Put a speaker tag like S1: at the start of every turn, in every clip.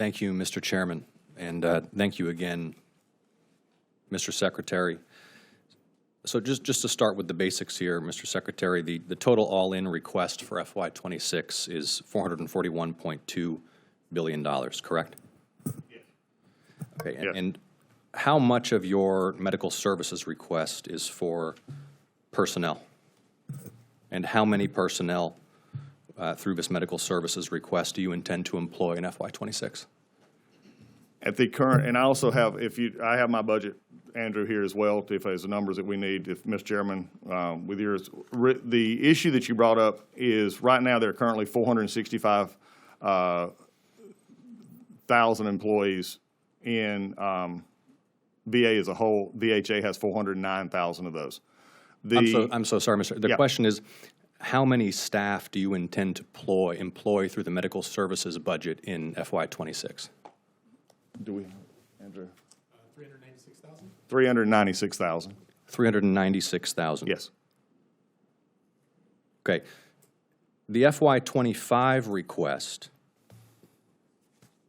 S1: Thank you, Mr. Chairman, and thank you again, Mr. Secretary. So just to start with the basics here, Mr. Secretary, the total all-in request for FY26 is $441.2 billion, correct?
S2: Yes.
S1: Okay,
S2: Yes.
S1: and how much of your medical services request is for personnel? And how many personnel through this medical services request do you intend to employ in FY26?
S2: At the current, and I also have, I have my budget, Andrew, here as well, if there's the numbers that we need, if Mr. Chairman, with yours. The issue that you brought up is right now there are currently 465,000 employees in VA as a whole. VHA has 409,000 of those.
S1: I'm so sorry, Mr. The
S2: Yeah.
S1: question is, how many staff do you intend to employ through the medical services budget in FY26?
S2: Do we, Andrew?
S3: 396,000?
S2: 396,000.
S1: 396,000.
S2: Yes.
S1: Okay. The FY25 request,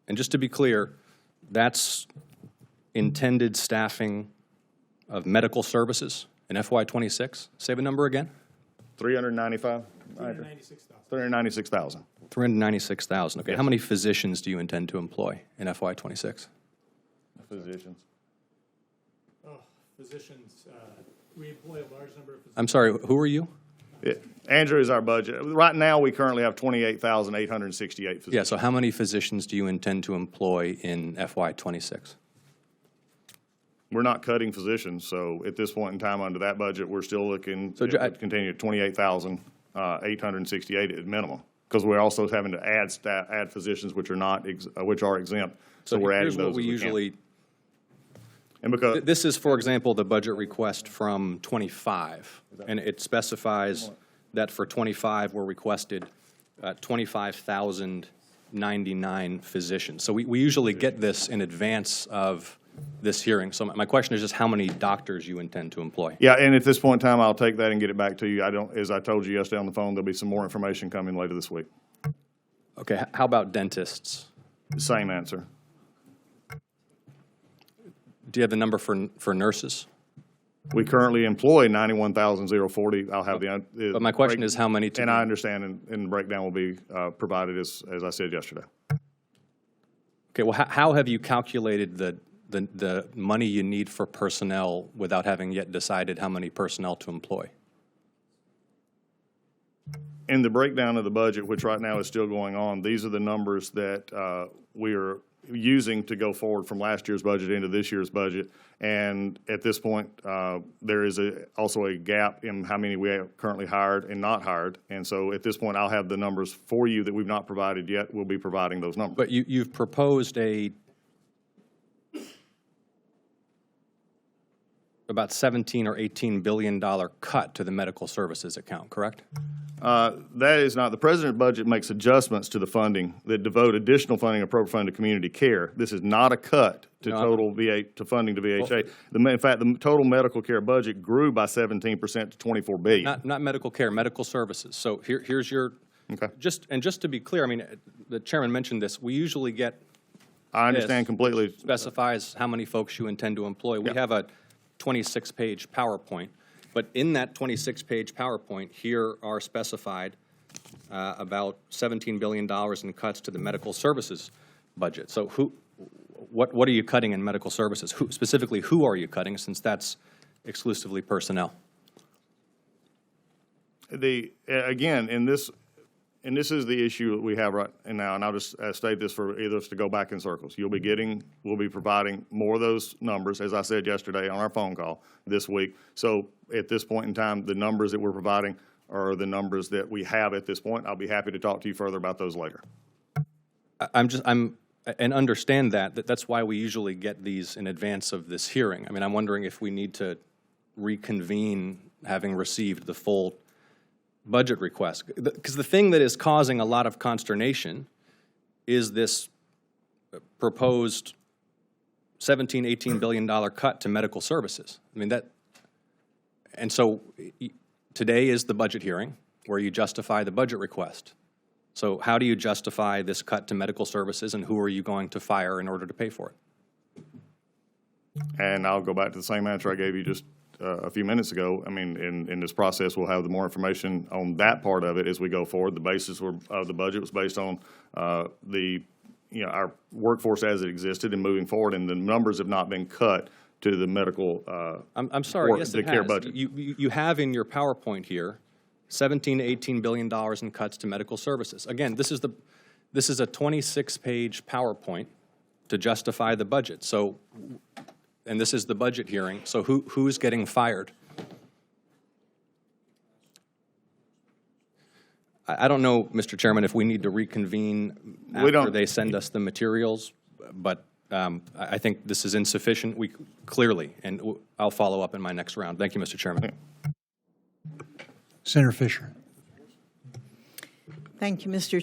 S1: and just to be clear, that's intended staffing of medical services in FY26? Say the number again.
S2: 395?
S3: 396,000.
S2: 396,000.
S1: 396,000. Okay.
S2: Yes.
S1: How many physicians do you intend to employ in FY26?
S2: Physicians.
S3: Oh, physicians, we employ a large number of physicians.
S1: I'm sorry, who are you?
S2: Andrew is our budget. Right now, we currently have 28,868 physicians.
S1: Yeah, so how many physicians do you intend to employ in FY26?
S2: We're not cutting physicians, so at this point in time, under that budget, we're still looking
S1: So,
S2: to continue at 28,868 at minimum, because we're also having to add physicians which are not, which are exempt. So we're adding
S1: here's
S2: those
S1: what we
S2: as can.
S1: usually,
S2: And because,
S1: this is, for example, the budget request from 25, and it specifies that for 25, we're requested 25,099 physicians. So we usually get this in advance of this hearing. So my question is just how many doctors you intend to employ?
S2: yeah, and at this point in time, I'll take that and get it back to you. As I told you yesterday on the phone, there'll be some more information coming later this week.
S1: Okay, how about dentists?
S2: Same answer.
S1: Do you have the number for nurses?
S2: We currently employ 91,040. I'll have the.
S1: But my question is how many to
S2: And I understand, and the breakdown will be provided as I said yesterday.
S1: Okay, well, how have you calculated the money you need for personnel without having yet decided how many personnel to employ?
S2: In the breakdown of the budget, which right now is still going on, these are the numbers that we are using to go forward from last year's budget into this year's budget. And at this point, there is also a gap in how many we have currently hired and not hired. And so at this point, I'll have the numbers for you that we've not provided yet. We'll be providing those numbers.
S1: But you've proposed about $17 or $18 billion cut to the medical services account, correct?
S2: That is not, the president's budget makes adjustments to the funding that devote additional funding appropriate fund to community care. This is not a cut to total to funding to VHA. In fact, the total medical care budget grew by 17% to $24 billion.
S1: Not medical care, medical services. So here's your,
S2: Okay.
S1: just to be clear, I mean, the chairman mentioned this, we usually get
S2: I understand completely.
S1: specifies how many folks you intend to employ. We have a 26-page PowerPoint, but in that 26-page PowerPoint, here are specified about $17 billion in cuts to the medical services budget. So what are you cutting in medical services? Specifically, who are you cutting, since that's exclusively personnel?
S2: Again, and this is the issue that we have right now, and I'll just state this for either of us to go back in circles. We'll be providing more of those numbers, as I said yesterday on our phone call this week. So at this point in time, the numbers that we're providing are the numbers that we have at this point. I'll be happy to talk to you further about those later.
S1: And understand that's why we usually get these in advance of this hearing. I mean, I'm wondering if we need to reconvene having received the full budget request. Because the thing that is causing a lot of consternation is this proposed $17, $18 billion cut to medical services. I mean, and so today is the budget hearing where you justify the budget request. So how do you justify this cut to medical services, and who are you going to fire in order to pay for it?
S2: And I'll go back to the same answer I gave you just a few minutes ago. I mean, in this process, we'll have the more information on that part of it as we go forward. The basis of the budget was based on our workforce as it existed and moving forward, and the numbers have not been cut to the medical
S1: I'm sorry, yes,
S2: the
S1: it
S2: care
S1: has.
S2: budget.
S1: You have in your PowerPoint here $17 to $18 billion in cuts to medical services. Again, this is a 26-page PowerPoint to justify the budget. So, and this is the budget hearing. So who's getting fired? I don't know, Mr. Chairman, if we need to reconvene after they send us the materials, but I think this is insufficient. Clearly, and I'll follow up in my next round. Thank you, Mr. Chairman.
S4: Senator Fisher.
S5: Thank you, Mr.